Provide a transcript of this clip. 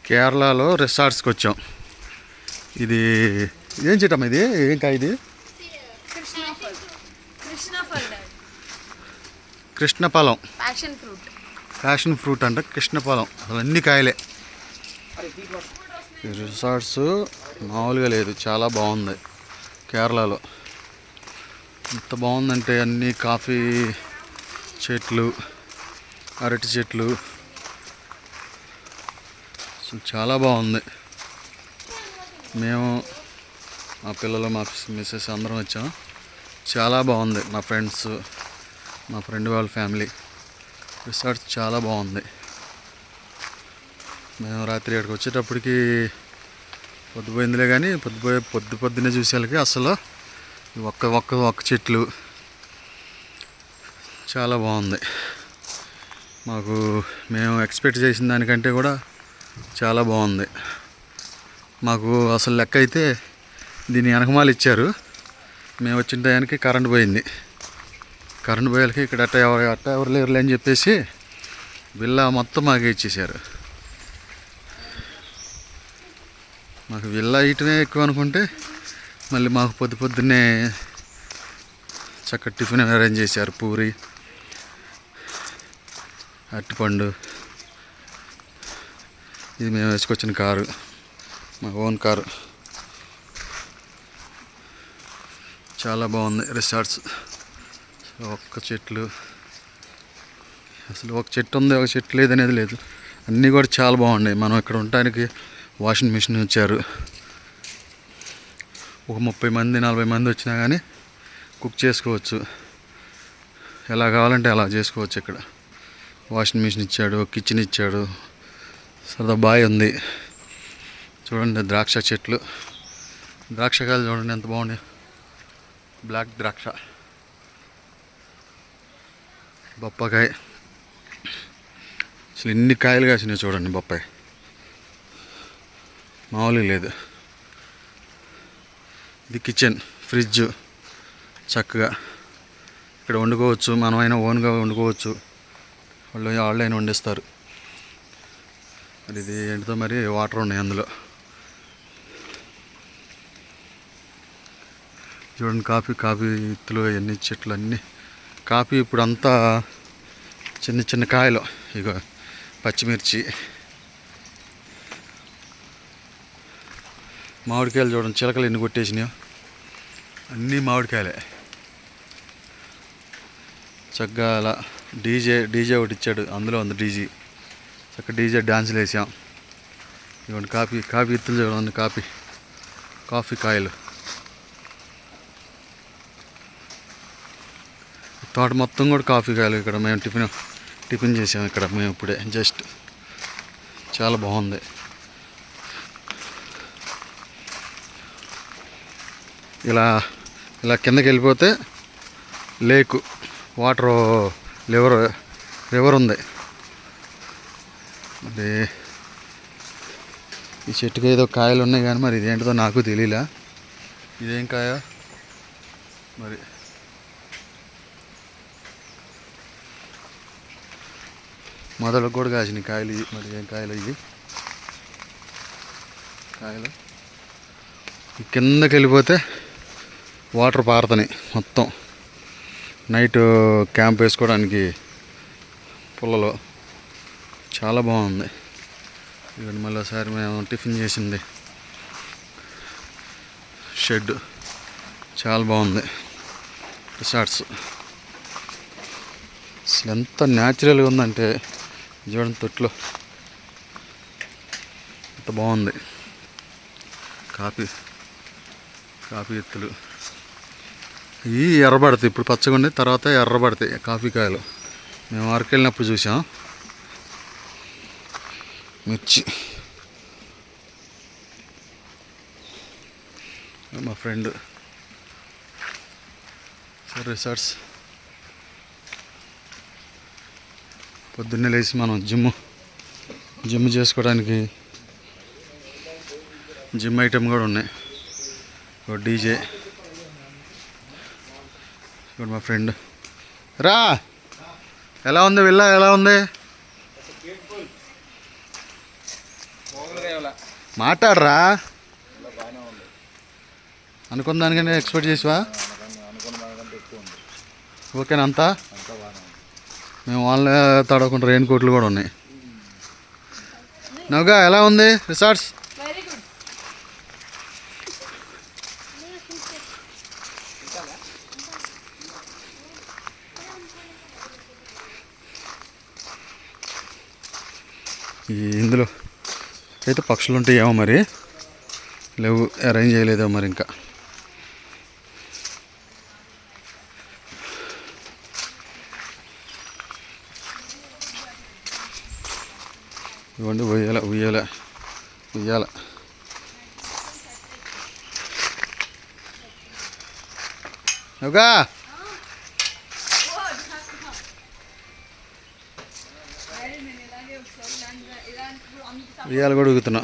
కేరళలో రిసార్ట్స్కి వచ్చాం. ఇది ఏం చెట్టమ్మా? ఇది ఏం కాయ? ఇది కృష్ణఫలం, ప్యాషన్ ఫ్రూట్ అంట. కృష్ణఫలం అసలు అన్ని కాయలే. ఈ రిసార్ట్స్ మామూలుగా లేదు, చాలా బాగుంది. కేరళలో ఎంత బాగుందంటే అన్ని కాఫీ చెట్లు, అరటి చెట్లు, అసలు చాలా బాగుంది. మేము మా పిల్లలు, మా మిస్సెస్ అందరం వచ్చాం. చాలా బాగుంది. మా ఫ్రెండ్స్, మా ఫ్రెండ్ వాళ్ళ ఫ్యామిలీ. రిసార్ట్ చాలా బాగుంది. మేము రాత్రి అక్కడికి వచ్చేటప్పటికి పొద్దుపోయిందిలే, కానీ పొద్దున్నే చూసేళ్ళకి అసలు ఒక్క చెట్లు చాలా బాగుంది. మాకు మేము ఎక్స్పెక్ట్ చేసిన దానికంటే కూడా చాలా బాగుంది. మాకు అసలు లెక్క అయితే దీన్ని వెనకమాలు ఇచ్చారు. మేము వచ్చిన టయానికి కరెంట్ పోయింది. కరెంట్ పోయాలకి ఇక్కడ అట్ట ఎవరు లేరులే అని చెప్పేసి విల్లా మొత్తం మాకే ఇచ్చేసారు. మాకు విల్లా ఇయటమే ఎక్కువ అనుకుంటే మళ్ళీ మాకు పొద్దున్నే చక్కటి టిఫిన్ అరేంజ్ చేశారు. పూరి, అరటిపండు. ఇది మేము వేసుకొచ్చిన కారు, మా ఓన్ కారు. చాలా బాగుంది రిసార్ట్స్. ఒక్క చెట్లు, అసలు ఒక చెట్టు ఉంది, ఒక చెట్టు లేదనేది లేదు. అన్నీ కూడా చాలా బాగున్నాయి. మనం ఇక్కడ ఉండటానికి వాషింగ్ మిషన్ ఇచ్చారు. ఒక 30 మంది 40 మంది వచ్చినా కానీ కుక్ చేసుకోవచ్చు. ఎలా కావాలంటే అలా చేసుకోవచ్చు. ఇక్కడ వాషింగ్ మిషన్ ఇచ్చాడు, కిచెన్ ఇచ్చాడు. సరదా బాయ్ ఉంది. చూడండి ద్రాక్ష చెట్లు, ద్రాక్షకాయలు చూడండి ఎంత బాగున్నాయి. బ్లాక్ ద్రాక్ష, బొప్పకాయ. అసలు ఎన్ని కాయలు కాసినాయి చూడండి. బొప్పాయి మామూలుగా లేదు. ఇది కిచెన్, ఫ్రిడ్జ్. చక్కగా ఇక్కడ వండుకోవచ్చు. మనమైనా ఓన్గా వండుకోవచ్చు. వాళ్ళైనా వండిస్తారు. మరి ఇది ఏంటితో మరి వాటర్ ఉన్నాయి అందులో. చూడండి కాఫీ ఇత్తులు, ఎన్ని చెట్లు అన్నీ కాఫీ. ఇప్పుడు అంతా చిన్న కాయలు. ఇక పచ్చిమిర్చి, మామిడికాయలు చూడండి. చిలకలు ఎన్ని కొట్టేసినాయో. అన్నీ మామిడికాయలే. చక్కగా అలా డీజే ఒకటి ఇచ్చాడు, అందులో ఉంది డీజే. చక్కగా డీజే డ్యాన్సులు వేసాం. ఇవ్వండి కాఫీ ఇత్తులు చూడండి. కాఫీ కాయలు. తోట మొత్తం కూడా కాఫీ కాయలు. ఇక్కడ మేము టిఫిన్ చేసాము. ఇక్కడ మేము ఇప్పుడే జస్ట్. చాలా బాగుంది. ఇలా కిందకి వెళ్ళిపోతే లేకు, వాటర్, రివర్ ఉంది. మరి ఈ చెట్టుకి ఏదో కాయలు ఉన్నాయి, కానీ మరి ఇదేంటిదో నాకు తెలియలా. ఇదేం కాయ మరి? మొదలకు కూడా కాసినాయి కాయలు. మరి ఏం కాయలు ఇవి? కాయలు కిందకి వెళ్ళిపోతే వాటర్ పారుతున్నాయి మొత్తం. నైట్ క్యాంప్ వేసుకోవడానికి పుల్లలో చాలా బాగుంది. ఇవన్నీ మళ్ళీ ఒకసారి మేము టిఫిన్ చేసింది షెడ్. చాలా బాగుంది రిసార్ట్స్. అసలు ఎంత న్యాచురల్గా ఉందంటే చూడండి. తొట్లో ఎంత బాగుంది. కాఫీ ఎత్తులు. ఇవి ఎర్రబడతాయి. ఇప్పుడు పచ్చగా ఉండే తర్వాత ఎర్రబడతాయి కాఫీ కాయలు. మేము అరకు వెళ్ళినప్పుడు చూసాం. మిర్చి. మా ఫ్రెండ్ రిసార్ట్స్. పొద్దున్నే లేచి మనం జిమ్ చేసుకోవడానికి జిమ్ ఐటమ్ కూడా ఉన్నాయి. డీజే. ఇక్కడ మా ఫ్రెండ్. రా, ఎలా ఉంది విల్లా? ఎలా ఉంది? మాట్లాడరా అనుకున్న దానికంటే ఎక్స్పెక్ట్ చేసావా? ఓకేనా అంతా? మేము వాళ్ళ తడవకుండా రెయిన్ కోట్లు కూడా ఉన్నాయి. నవ్వుగా ఎలా ఉంది రిసార్ట్స్? ఇందులో అయితే పక్షులు ఉంటాయేమో మరి, లేవు, అరేంజ్ చేయలేదేమో మరి ఇంకా. ఇవ్వండి ఉయ్యాల ఉయ్యాల ఉయ్యాల. ఓగా ఉయ్యాల కూడా ఊగుతున్నా.